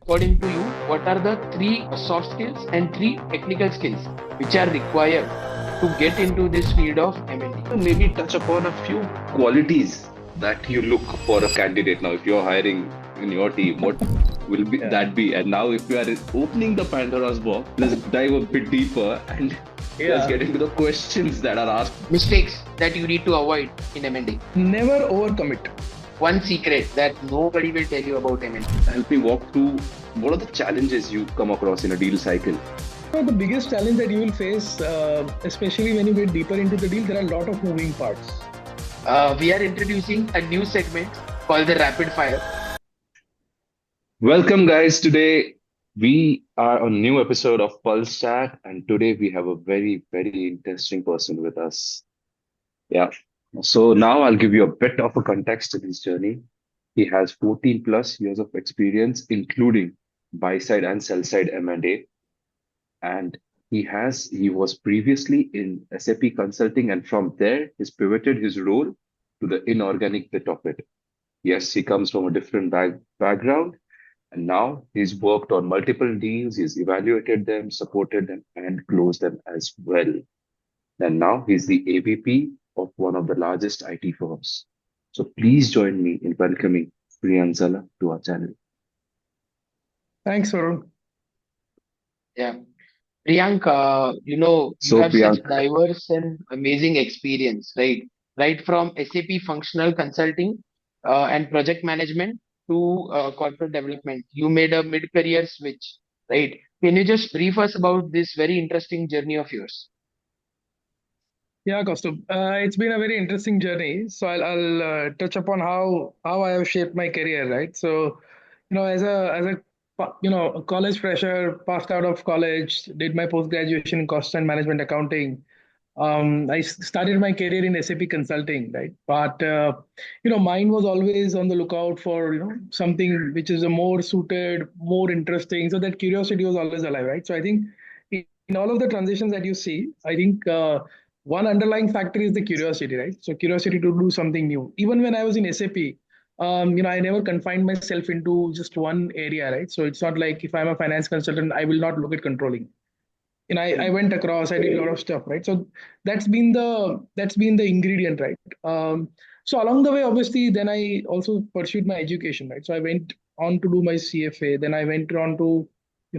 according to you, what are the three soft skills and three technical skills which are required to get into this field of M&A? Maybe touch upon a few qualities that you look for a candidate. Now, if you're hiring in your team, what will be Yeah. that be? And now, if you are opening the Pandora's box, let's dive a bit deeper and let's Yeah. get into the questions that are asked. Mistakes that you need to avoid in M&A. Never overcommit. One secret that nobody will tell you about M&A. Help me walk through what are the challenges you come across in a deal cycle. The biggest challenge that you will face, especially when you get deeper into the deal, there are a lot of moving parts. We are introducing a new segment called the Rapid Fire. Welcome, guys. Today we are on a new episode of Pulse Chat, and today we have a very, very interesting person with us. Yeah. So now I'll give you a bit of a context to his journey. He has 14 plus years of experience, including buy side and sell side M&A, and he was previously in SAP consulting, and from there he's pivoted his role to the inorganic bit of it. Yes, he comes from a different background, and now he's worked on multiple deals, he's evaluated them, supported them, and closed them as well. And now he's the AVP of one of the largest IT firms. So please join me in welcoming Priyank Zala to our channel. Thanks, Varun. Yeah. Priyank, you So have such Priyank, diverse and amazing experience, right? Right from SAP functional consulting and project management to corporate development. You made a mid-career switch, right? Can you just brief us about this very interesting journey of yours? Yeah, Kaustubh. It's been a very interesting journey. So I'll touch upon how I have shaped my career, right? So, as a college fresher, passed out of college, did my post graduation in cost and management accounting. Started my career in SAP consulting, right? But mine was always on the lookout for something which is a more suited, more interesting. So that curiosity was always alive, right? So I think in all of the transitions that you see, I think one underlying factor is the curiosity, right? So curiosity to do something new. Even when I was in SAP, I never confined myself into just one area, right? So it's not like if I'm a finance consultant, I will not look at controlling. I went across, I did a lot of stuff, right? So that's been the ingredient, right? So along the way, obviously, then I also pursued my education, right? So I went on to do my CFA, then I went on to,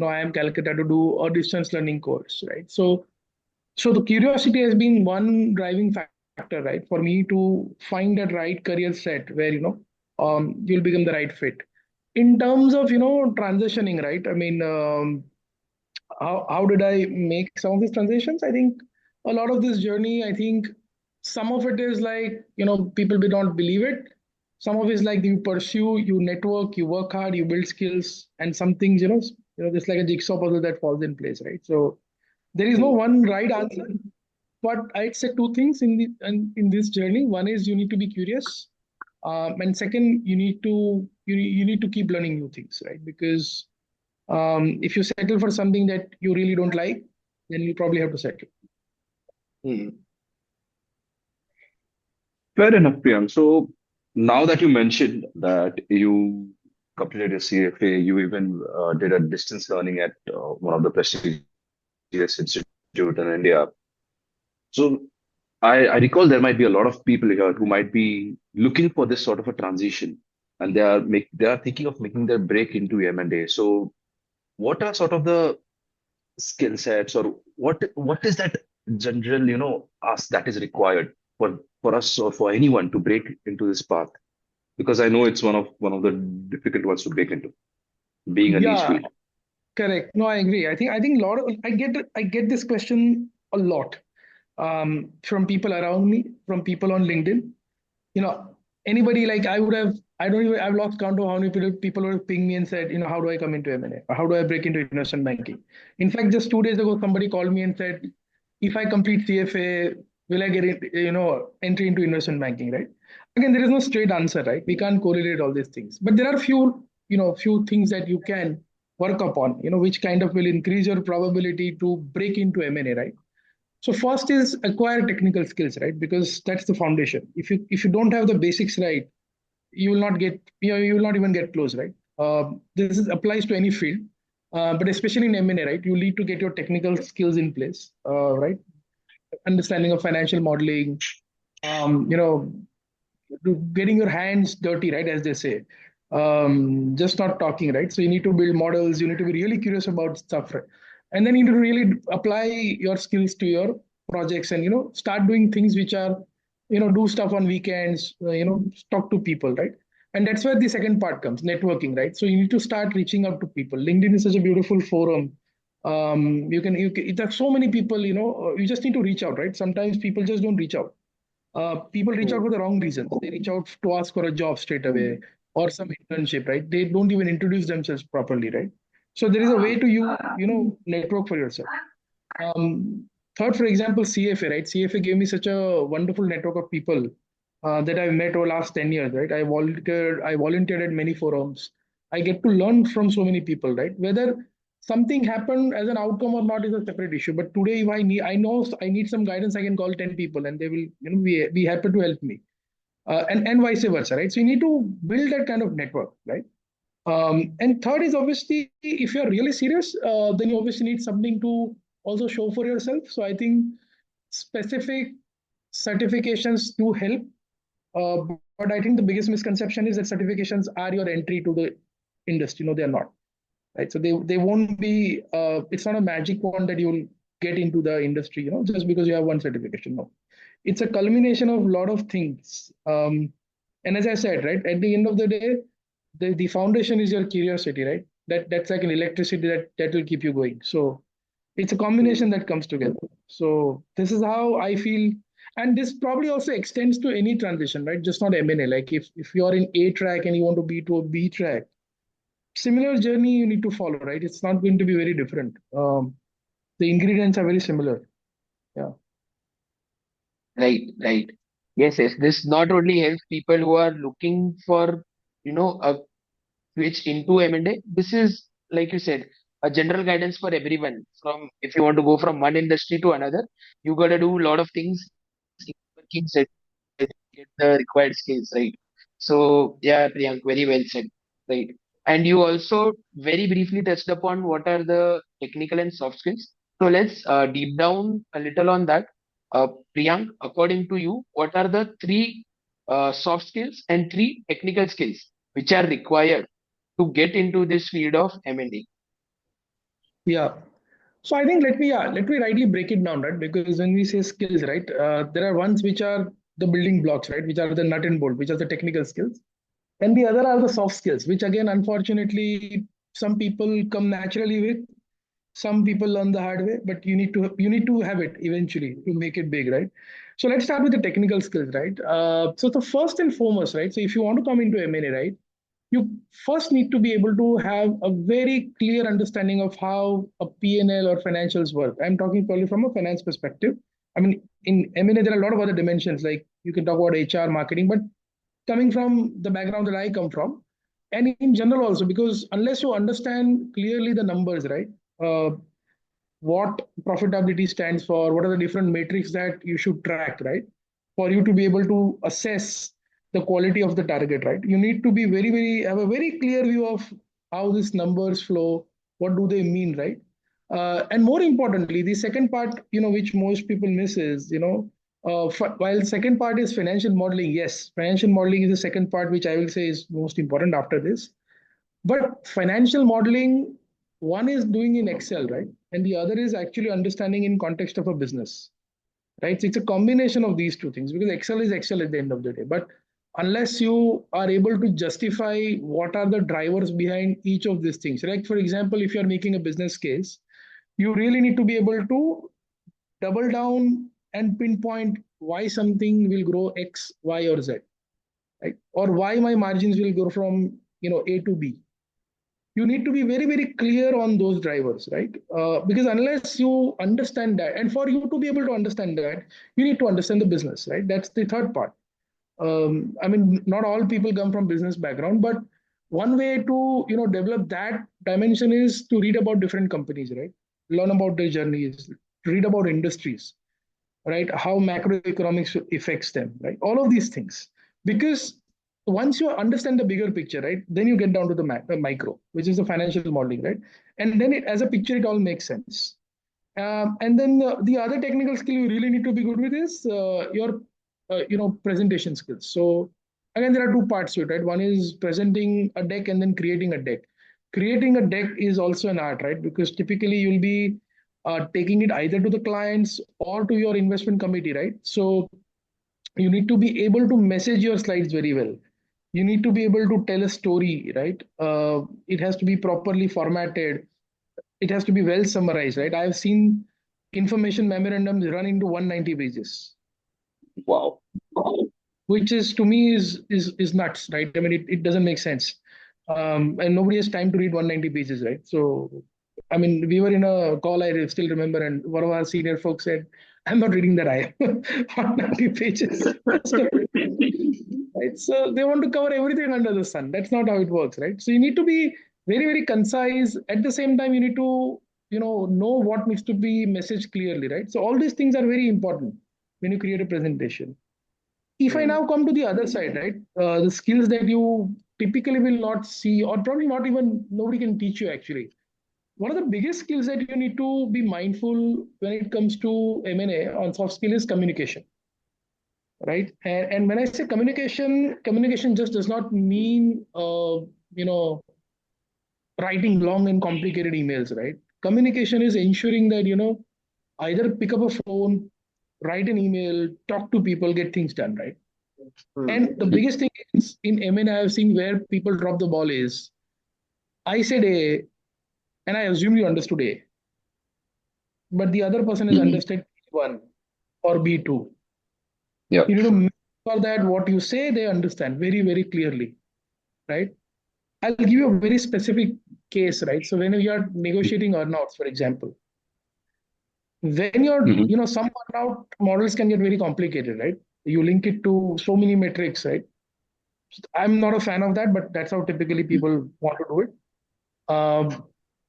I am Calcutta to do a distance learning course, right? So the curiosity has been one driving factor, right, for me to find that right career set where you'll become the right fit. In terms of transitioning, right? I mean, how did I make some of these transitions? I think a lot of this journey, I think some of it is like, people do not believe it. Some of it is like you pursue, you network, you work hard, you build skills, and some things, just like a jigsaw puzzle that falls in place, right? So there is no one right answer, but I'd say two things in this journey. One is you need to be curious, and second, you need to keep learning new things, right? Because if you settle for something that you really don't like, then you probably have to settle. Hmm. fair enough, Priyank. So now that you mentioned that you completed your CFA, you even did a distance learning at one of the prestigious institute in India. So I recall there might be a lot of people here who might be looking for this sort of a transition, and they are thinking of making their break into M&A. So what are sort of the skill sets, or what is that general ask that is required for us or for anyone to break into this path? Because I know it's one of the difficult ones to break into, being a niche Yeah, field. correct. No, I agree. I think a lot of I get this question a lot from people around me, from people on LinkedIn. You know, anybody like I don't even I've lost count of how many people would ping me and said, how do I come into M&A? Or how do I break into investment banking? In fact, just 2 days ago, somebody called me and said, if I complete CFA, will I get entry into investment banking, right? Again, there is no straight answer, right? We can't correlate all these things, but there are few things that you can work upon, which kind of will increase your probability to break into M&A, right? So first is acquire technical skills, right? Because that's the foundation. If you don't have the basics right, you will not get you will not even get close, right? This applies to any field, but especially in M&A, right? You need to get your technical skills in place, right? Understanding of financial modeling, you know, getting your hands dirty, right? As they say, just not talking, right? So you need to build models. You need to be really curious about stuff, right? And then you need to really apply your skills to your projects, and start doing things which are, do stuff on weekends. Talk to people, right? And that's where the second part comes, networking, right? So you need to start reaching out to people. LinkedIn is such a beautiful forum. There's so many people. You just need to reach out, right? Sometimes people just don't reach out. People reach out Hmm. for the wrong reasons. They reach out to ask for a job straight away or some internship, right? They don't even introduce themselves properly, right? So there is a way to network for yourself. Third, for example, CFA, right? CFA gave me such a wonderful network of people that I've met over last 10 years, right? I volunteered at many forums. I get to learn from so many people, right? Whether something happened as an outcome or not is a separate issue. But today, if I know I need some guidance, I can call 10 people and they will, be happy to help me. And vice versa, right? So you need to build that kind of network, right? And third is obviously, if you're really serious, then you obviously need something to also show for yourself. So I think specific certifications do help. But I think the biggest misconception is that certifications are your entry to the industry. No, they're not. Right. So they won't be, it's not a magic wand that you'll get into the industry, just because you have one certification. No. It's a culmination of a lot of things. And as I said, right, at the end of the day, the foundation is your curiosity, right? That's like an electricity that will keep you going. So it's a combination Hmm. that comes together. So this is how I feel. And this probably also extends to any transition, right? Just not M&A. Like if you're in A track and you want to be to a B track, similar journey you need to follow, right? It's not going to be very different. The ingredients are very similar. Yeah. Right, right. Yes, yes. This not only helps people who are looking for, a switch into M&A. This is, like you said, a general guidance for everyone. From if you want to go from one industry to another, you got to do a lot of things, working set, get the required skills, right? So yeah, Priyank, very well said, right? And you also very briefly touched upon what are the technical and soft skills. So let's deep down a little on that. Priyank, according to you, what are the three soft skills and three technical skills which are required to get into this field of M&A? Yeah. So I think let me rightly break it down, right? Because when we say skills, right, there are ones which are the building blocks, right, which are the nut and bolt, which are the technical skills, and the other are the soft skills, which again, unfortunately, some people come naturally with, some people learn the hard way, but you need to have it eventually to make it big, right? So let's start with the technical skills, right? So the first and foremost, right? So if you want to come into M&A, right, you first need to be able to have a very clear understanding of how a P&L or financials work. I'm talking probably from a finance perspective. I mean, in M&A, there are a lot of other dimensions, like you can talk about HR, marketing, but coming from the background that I come from, and in general also, because unless you understand clearly the numbers, right? Uh, what profitability stands for, what are the different metrics that you should track, right? For you to be able to assess the quality of the target, right? You need to be have a very clear view of how these numbers flow, what do they mean, right? And more importantly, the second part, which most people miss is, while second part is financial modeling, yes, financial modeling is the second part, which I will say is most important after this. But financial modeling, one is doing in Excel, right? And the other is actually understanding in context of a business, right? So it's a combination of these two things, because Excel is Excel at the end of the day. But unless you are able to justify what are the drivers behind each of these things, like for example, if you're making a business case, you really need to be able to double down and pinpoint why something will grow X, Y, or Z, right? Or why my margins will go from A to B. You need to be very clear on those drivers, right? Because unless you understand that, and for you to be able to understand that, you need to understand the business, right? That's the third part. I mean, not all people come from business background, but one way to develop that dimension is to read about different companies, right? Learn about their journeys, read about industries, right? How macroeconomics affects them, right? All of these things, because once you understand the bigger picture, right, then you get down to the micro, which is the financial modeling, right? And then as a picture, it all makes sense. And then the other technical skill you really need to be good with is your, presentation skills. So again, there are two parts to it, right? One is presenting a deck and then creating a deck. Creating a deck is also an art, right? Because typically you'll be taking it either to the clients or to your investment committee, right? So you need to be able to message your slides very well. You need to be able to tell a story, right? It has to be properly formatted. It has to be well summarized, right? I've seen information memorandums run into 190 pages, Wow. which is to me is nuts, right? I mean, it doesn't make sense. And nobody has time to read 190 pages, right? So, I mean, we were in a call, I still remember, and one of our senior folks said, I'm not reading that. I 190 pages. Right? So they want to cover everything under the sun. That's not how it works, right? So you need to be very, very concise. At the same time, you need to, know what needs to be messaged clearly, right? So all these things are very important when you create a presentation. If I Mm. now come to the other side, right, the skills that you typically will not see, or probably not even nobody can teach you actually. One of the biggest skills that you need to be mindful when it comes to M&A on soft skill is communication, right? And when I say communication, communication just does not mean, you know, writing long and complicated emails, right? Communication is ensuring that, either pick up a phone, write an email, talk to people, get things done, right? And the biggest thing is in M&A, I've seen where people drop the ball is I said A and I assume you understood A, but the other person has Mhm. understood B1 or B2. Yep. You need to make sure that what you say, they understand very, very clearly, right? I'll give you a very specific case, right? So when you are negotiating earnouts, for example, when you're, Mhm. some earnout models can get very complicated, right? You link it to so many metrics, right? I'm not a fan of that, but that's how typically people want to do it. Um,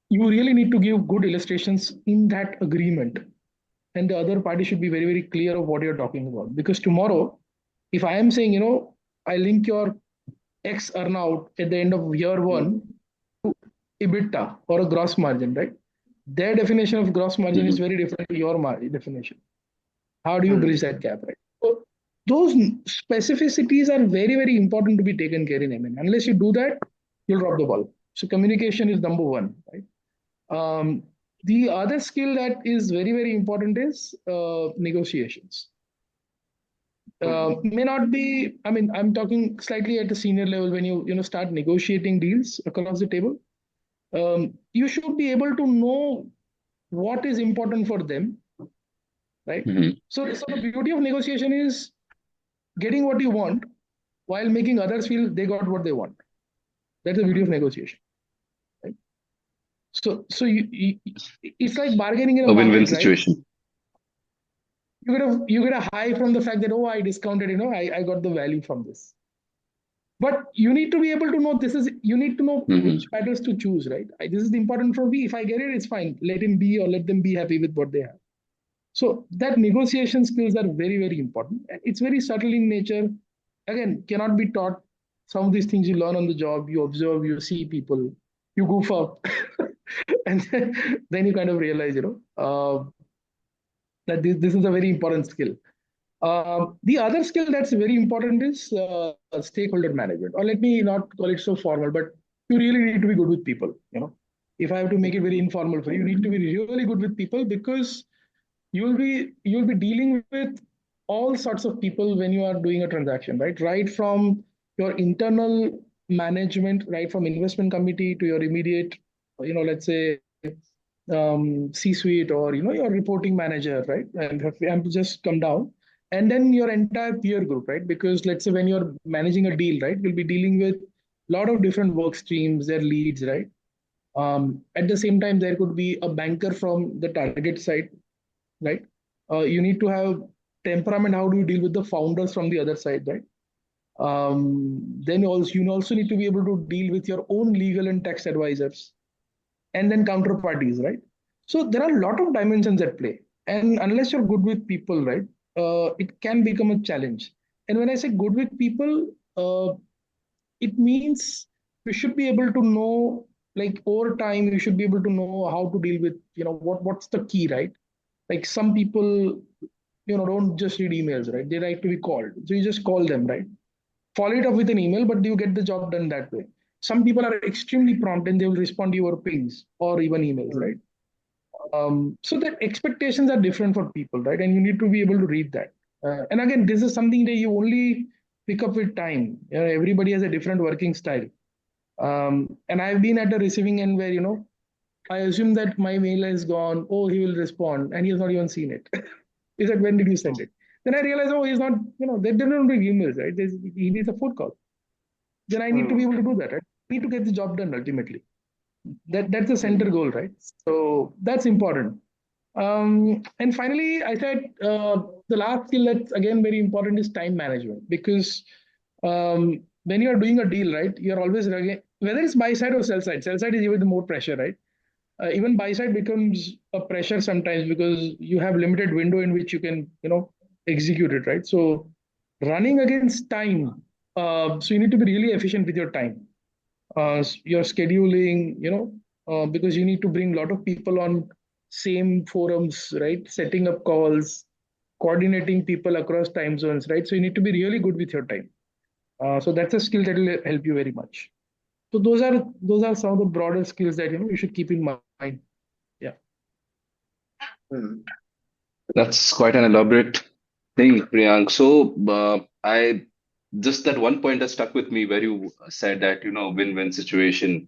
you really need to give good illustrations in that agreement, and the other party should be very, very clear of what you're talking about. Because tomorrow, if I am saying, I link your X earnout at the end of year one to EBITDA or a gross margin, right? Their definition of gross margin is Mhm. very different to your definition. How do you Hmm. bridge that gap, right? So those specificities are very, very important to be taken care in M&A. Unless you do that, you'll drop the ball. So communication is number one, right? Um, the other skill that is very, very important is negotiations. May not be, I mean, I'm talking slightly at a senior level when you start negotiating deals across the table. You should be able to know what is important for them, right? Mhm. So the beauty of negotiation is getting what you want while making others feel they got what they want. That's the beauty of negotiation, right? So it's like bargaining in a A win-win market, right? situation. You get a high from the fact that, oh, I discounted, I got the value from this. But you need to be able to know you need to know Mhm. which battles to choose, right? This is important for me. If I get it, it's fine. Let him be, or let them be happy with what they have. So that negotiation skills are very, very important. And it's very subtle in nature. Again, cannot be taught. Some of these things you learn on the job, you observe, you see people, you goof up, and then you kind of realize, that this is a very important skill. The other skill that's very important is stakeholder management, or let me not call it so formal, but you really need to be good with people. If I have to make it very informal for you, you need to be really good with people because you'll be dealing with all sorts of people when you are doing a transaction, right? Right from your internal management, right from investment committee to your immediate, let's say C-suite, or your reporting manager, right? And have to just come down, and then your entire peer group, right? Because let's say when you're managing a deal, right, you'll be dealing with a lot of different work streams, their leads, right? At the same time, there could be a banker from the target side, right? You need to have temperament. How do you deal with the founders from the other side, right? Then also you also need to be able to deal with your own legal and tax advisors, and then counterparties, right? So there are a lot of dimensions at play, and unless you're good with people, right, it can become a challenge. And when I say good with people, it means you should be able to know, like over time, you should be able to know how to deal with, what's the key, right? Like some people, don't just read emails, right? They like to be called. So you just call them, right? Follow it up with an email, but you get the job done that way. Some people are extremely prompt and they will respond to your pings or even emails, right? So the expectations are different for people, right? And you need to be able to read that. And again, this is something that you only pick up with time. Everybody has a different working style. And I've been at the receiving end where, I assume that my mail is gone. Oh, he will respond, and he has not even seen it. He said, when did you send it? Then I realized, oh, he's not, they don't read emails, right? He needs a phone call. Then I need to be able to do that, right? I need to get the job done ultimately. That's the center goal, right? So that's important. And finally, I said the last skill that's again very important is time management, because when you are doing a deal, right, you're always whether it's buy side or sell side. Sell side is even more pressure, right? Even buy side becomes a pressure sometimes because you have limited window in which you can execute it, right? So running against time, so you need to be really efficient with your time, your scheduling, because you need to bring a lot of people on same forums, right? Setting up calls, coordinating people across time zones, right? So you need to be really good with your time. So that's a skill that will help you very much. So those are some of the broader skills that you should keep in mind. Yeah. Hmm. That's quite an elaborate thing, Priyank. So, I just that one point that stuck with me where you said that, win-win situation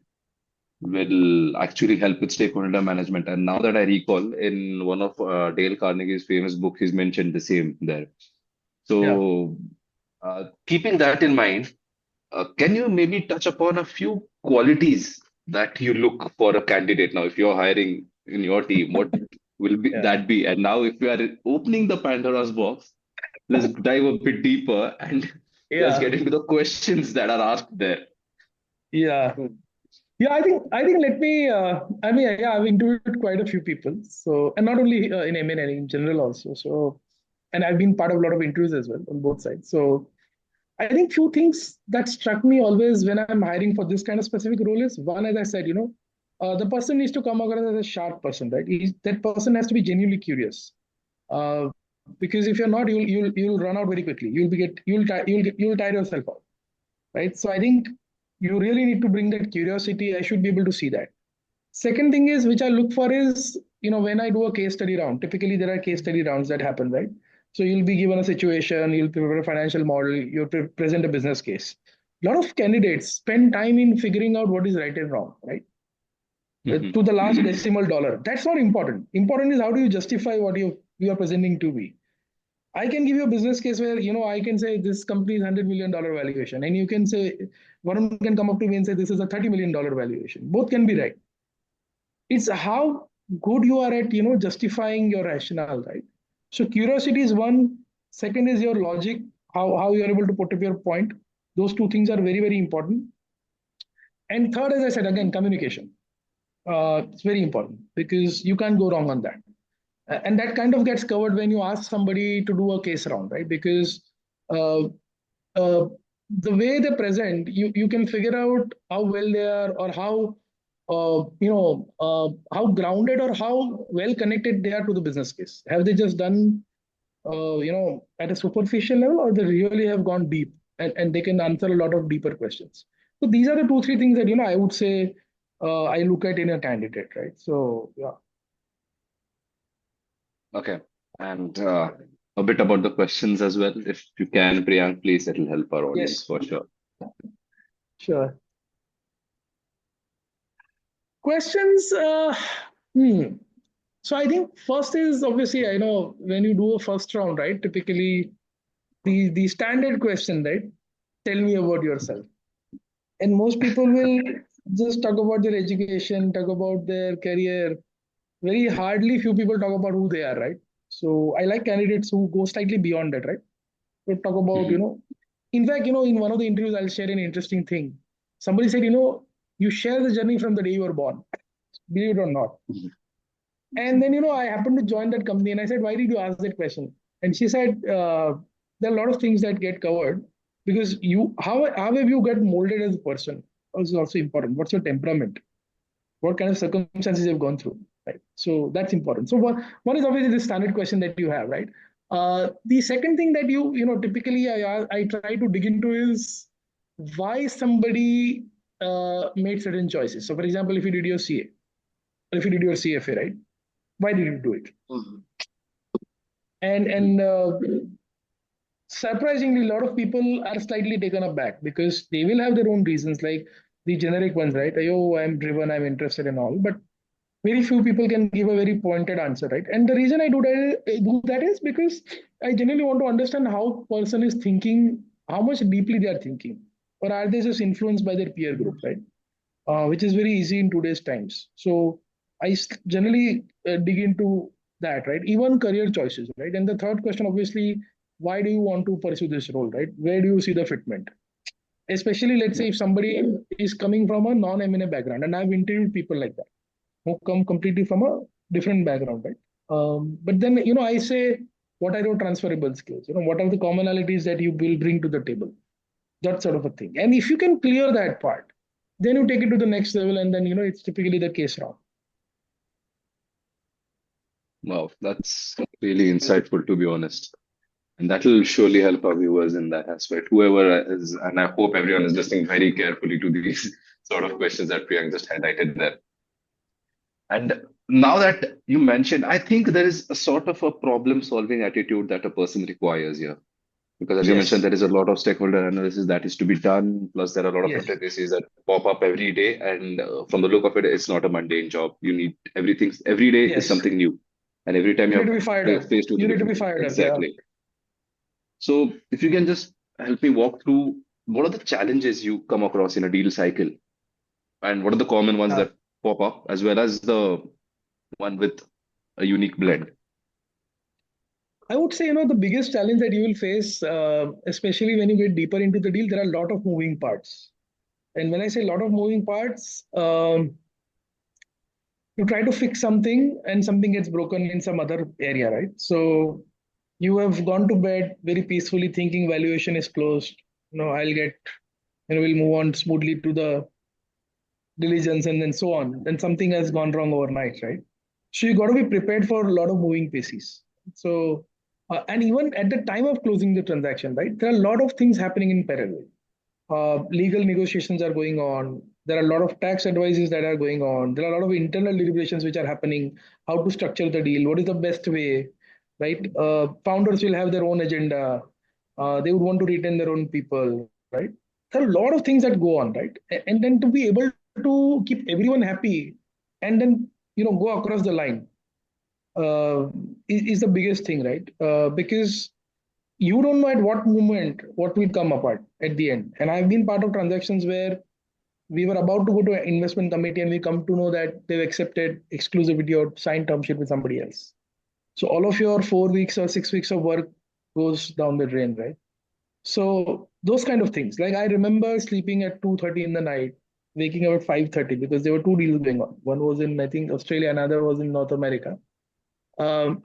will actually help with stakeholder management. And now that I recall, in one of Dale Carnegie's famous book, he's mentioned the same there. Yeah. So, keeping that in mind, can you maybe touch upon a few qualities that you look for a candidate now? If you're hiring in your team, what will be Yeah. that be? And now, if you are opening the Pandora's box, let's dive a bit deeper and let's Yeah. get into the questions that are asked there. Yeah. Hmm. Yeah, I think let me I mean, yeah, I've interviewed quite a few people. So, and not only in M&A, in general also. So, and I've been part of a lot of interviews as well on both sides. So I think few things that struck me always when I'm hiring for this kind of specific role is one, as I said, the person needs to come across as a sharp person, right? That person has to be genuinely curious. Because if you're not, you'll run out very quickly. You'll tire yourself out, right? So I think you really need to bring that curiosity. I should be able to see that. Second thing is, which I look for is, when I do a case study round, typically there are case study rounds that happen, right? So you'll be given a situation, you'll prepare a financial model, you'll present a business case. A lot of candidates spend time in figuring out what is right and wrong, right? To the last decimal dollar. That's not important. Important is how do you justify what you are presenting to me. I can give you a business case where I can say this company is $100 million valuation, and you can say one can come up to me and say this is a $30 million valuation. Both can be right. It's how good you are at justifying your rationale, right? So curiosity is one. Second is your logic, how you are able to put up your point. Those two things are very important. And third, as I said again, communication. It's very important because you can't go wrong on that. And that kind of gets covered when you ask somebody to do a case round, right? Because uh, uh, the way they present, you can figure out how well they are, or how grounded or how well connected they are to the business case. Have they just done at a superficial level, or they really have gone deep, and they can answer a lot of deeper questions. So these are the two three things that I would say I look at in a candidate, right? So yeah. Okay. And a bit about the questions as well. If you can, Priyank, please, it'll help our audience Yes, for sure. sure. Questions. Hmm. So I think first is obviously I know when you do a first round, right? Typically the standard question, right? Tell me about yourself. And most people will just talk about their education, talk about their career. Very hardly few people talk about who they are, right? So I like candidates who go slightly beyond that, right? So talk about, Mhm. in fact, in one of the interviews, I'll share an interesting thing. Somebody said, you share the journey from the day you were born, believe it or not. And then, I happened to join that company and I said, why did you ask that question? And she said, there are a lot of things that get covered. because how have you get molded as a person is also important. What's your temperament? What kind of circumstances you've gone through, right? So that's important. So one is obviously the standard question that you have, right? The second thing that typically I try to dig into is why somebody made certain choices. So for example, if you did your CA or if you did your CFA, right? Why did you do it? Mhm. And surprisingly, a lot of people are slightly taken aback because they will have their own reasons, like the generic ones, right? Oh, I'm driven, I'm interested in all, but very few people can give a very pointed answer, right? And the reason I do that is because I genuinely want to understand how person is thinking, how much deeply they are thinking, or are they just influenced by their peer group, right? Which is very easy in today's times. So generally dig into that, right? Even career choices, right? And the third question, obviously, why do you want to pursue this role, right? Where do you see the fitment? Especially, let's Yeah. say if somebody is coming from a non M&A background, and I've interviewed people like that who come completely from a different background, right? But then, I say, what are your transferable skills? What are the commonalities that you will bring to the table? That sort of a thing. And if you can clear that part, then you take it to the next level, and then, it's typically the case round. Wow, that's really insightful, to be honest. And that will surely help our viewers in that aspect. Whoever is, and I hope everyone is listening very carefully to these sort of questions that Priyank just highlighted there. And now that you mentioned, I think there is a sort of a problem solving attitude that a person requires here. Because as you mentioned, Yes. there is a lot of stakeholder analysis that is to be done. Plus, there are a lot of Yes. intricacies that pop up every day. And from the look of it, it's not a mundane job. You need everything. Every day is Yes. something new. And every time You need to you're be fired up. faced with a You need to be different, fired up. Yeah. exactly. So if you can just help me walk through what are the challenges you come across in a deal cycle and what are the common ones Yeah. that pop up as well as the one with a unique blend. I would say, the biggest challenge that you will face, especially when you get deeper into the deal, there are a lot of moving parts. And when I say a lot of moving parts, you try to fix something and something gets broken in some other area, right? So you have gone to bed very peacefully thinking valuation is closed. I'll get, we'll move on smoothly to the diligence and then so on. Then something has gone wrong overnight, right? So you got to be prepared for a lot of moving pieces. So, and even at the time of closing the transaction, right, there are a lot of things happening in parallel. Legal negotiations are going on. There are a lot of tax advices that are going on. There are a lot of internal deliberations which are happening. How to structure the deal? What is the best way? Right? Founders will have their own agenda. They would want to retain their own people. Right? There are a lot of things that go on. Right? And then to be able to keep everyone happy, and then go across the line is the biggest thing, right? Because you don't know at what moment what will come apart at the end. And I've been part of transactions where we were about to go to an investment committee and we come to know that they've accepted exclusivity or signed term sheet with somebody else. So all of your 4 weeks or 6 weeks of work goes down the drain, right? So those kind of things. Like I remember sleeping at 2:30 in the night, waking up at 5:30 because there were two deals going on. One was in I think Australia, another was in North America. Um,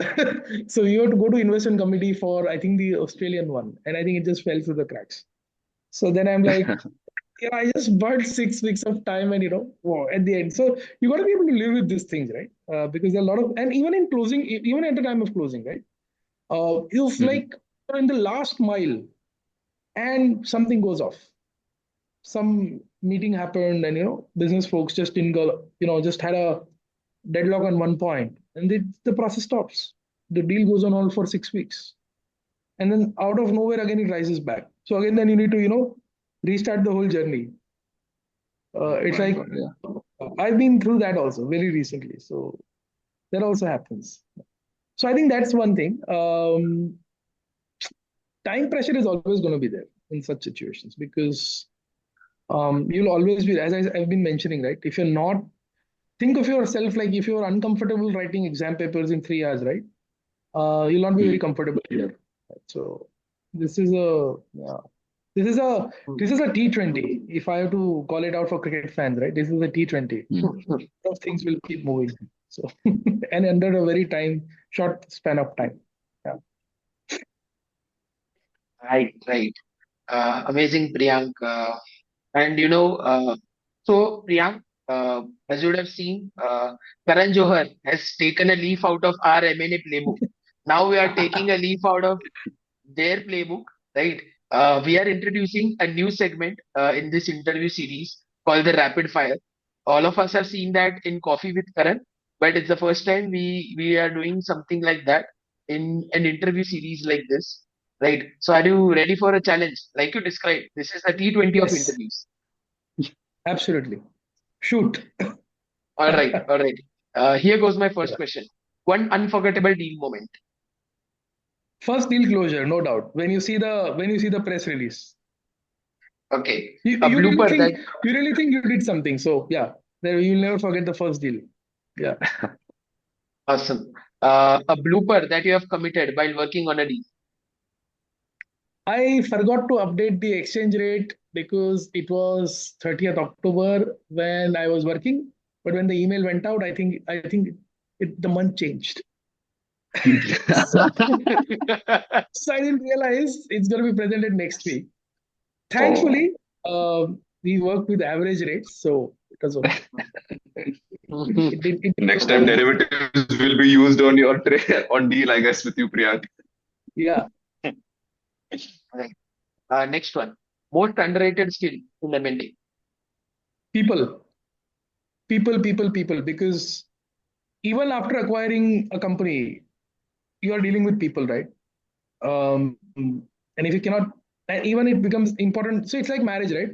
so you have to go to investment committee for I think the Australian one, and I think it just fell through the cracks. So then I'm like, I just burned 6 weeks of time, and whoa, at the end. So you got to be able to live with these things, right? Because there are a lot of, and even in closing, even at the time of closing, right? If Mhm. like you're in the last mile and something goes off, some meeting happened, and business folks just didn't go, just had a deadlock on one point, and the process stops. The deal goes on all for 6 weeks, and then out of nowhere again it rises back. So again, then you need to restart the whole journey. Oh It's my like God, yeah. I've been through that also very recently, so that also happens. So I think that's one thing. Time pressure is always going to be there in such situations because you'll always be, as I've been mentioning, right? If you're not, think of yourself like if you're uncomfortable writing exam papers in 3 hours, right? You'll not be very Mhm. comfortable here. Right? So this is a yeah, this is a this is a T20. If I have to call it out for cricket fans, right? This is a T20. Mhm. Of things will keep moving. So and under a very short span of time. Yeah. Right, right. Amazing, Priyank. And so Priyank, as you would have seen, Karan Johar has taken a leaf out of our M&A playbook. Now we are taking a leaf out of their playbook, right? We are introducing a new segment in this interview series called the Rapid Fire. All of us have seen that in Coffee with Karan, but it's the first time we are doing something like that in an interview series like this, right? So are you ready for a challenge? Like you described, this is a T20 of Yes, interviews. absolutely. Shoot. All right, all right. Here goes my first Yeah. question. One unforgettable deal moment. First deal closure, no doubt. When you see the press release, Okay, you, a you really blooper think that you really think you did something. So yeah, there you'll never forget the first deal. Yeah. awesome. A blooper that you have committed while working on a deal. I forgot to update the exchange rate because it was 30th October when I was working. But when the email went out, the month changed. So, so I didn't realize it's going to be presented next week. Oh. Thankfully, we worked with average rates, so it was okay. It didn't Next look time good. derivatives will be used on your on deal, I guess, with you, Priyank. Yeah, Right. Next one. Most underrated skill in M&A. people, people, because even after acquiring a company, you are dealing with people, right? And if you cannot, and even it becomes important. So it's like marriage, right?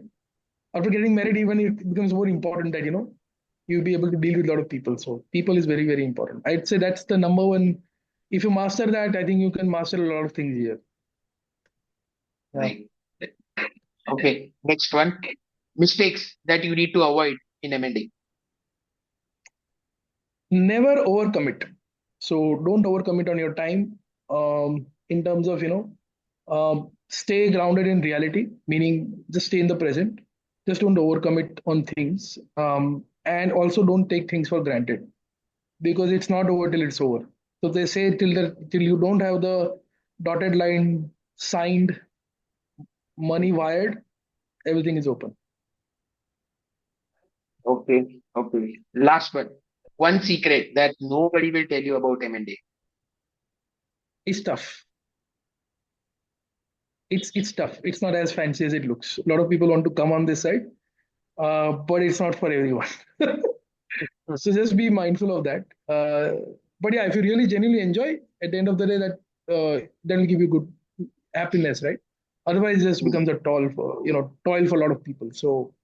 After getting married, even it becomes more important that you'll be able to deal with a lot of people. So people is very, very important. I'd say that's the number one. If you master that, I think you can master a lot of things here. Yeah. Right. Okay. Next one. Mistakes that you need to avoid in M&A. Never overcommit. So don't overcommit on your time. In terms of stay grounded in reality, meaning just stay in the present. Just don't overcommit on things, and also don't take things for granted because it's not over till it's over. So they say till you don't have the dotted line signed, money wired, everything is open. Okay. Okay. Last one. One secret that nobody will tell you about M&A. It's tough. It's tough. It's not as fancy as it looks. A lot of people want to come on this side, but it's not for everyone. So just be mindful of that. But yeah, if you really genuinely enjoy, at the end of the day, that will give you good happiness, right? Otherwise, it just Hmm. becomes a toil for a lot of people. So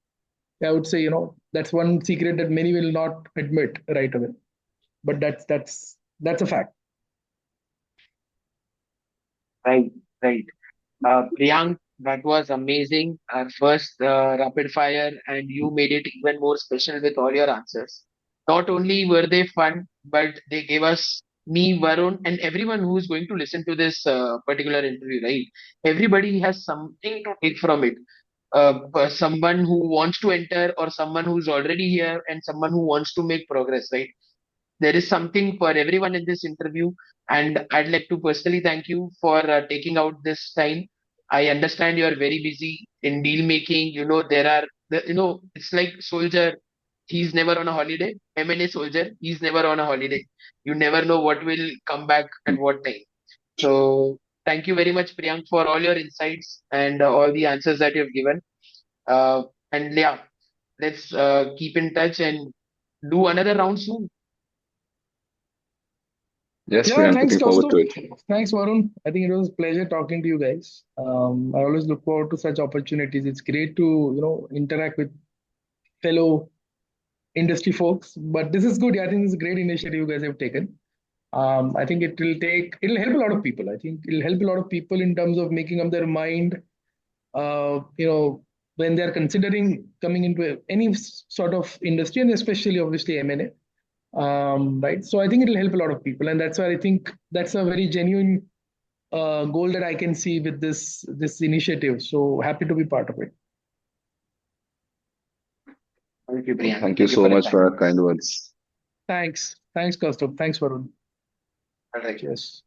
yeah, I would say that's one secret that many will not admit right away, but that's a fact. Right. Right. Priyank, that was amazing. Our first rapid fire, and you made it even more special with all your answers. Not only were they fun, but they gave us, me, Varun, and everyone who is going to listen to this particular interview, right? Everybody has something to take from it. Someone who wants to enter, or someone who's already here, and someone who wants to make progress, right? There is something for everyone in this interview, and I'd like to personally thank you for taking out this time. I understand you are very busy in deal making. There are it's like soldier. He's never on a holiday. M&A soldier. He's never on a holiday. You never know what will come back at what time. So thank you very much, Priyank, for all your insights and all the answers that you've given. And yeah, let's keep in touch and do another round soon. Yes, Yeah, Priyank, thanks, looking forward Kaustubh. to it. Thanks, Varun. I think it was a pleasure talking to you guys. I always look forward to such opportunities. It's great to interact with fellow industry folks. But this is good. Yeah, I think this is a great initiative you guys have taken. I think it'll help a lot of people. I think it'll help a lot of people in terms of making up their mind. When they are considering coming into any sort of industry, and especially obviously M&A. Right. So I think it'll help a lot of people, and that's why I think that's a very genuine goal that I can see with this initiative. So happy to be part of it. Thank you, Priyank. Thank you Thank you so for your much time. for your kind words. Thanks, Kaustubh. Thanks, Varun. All right. Cheers.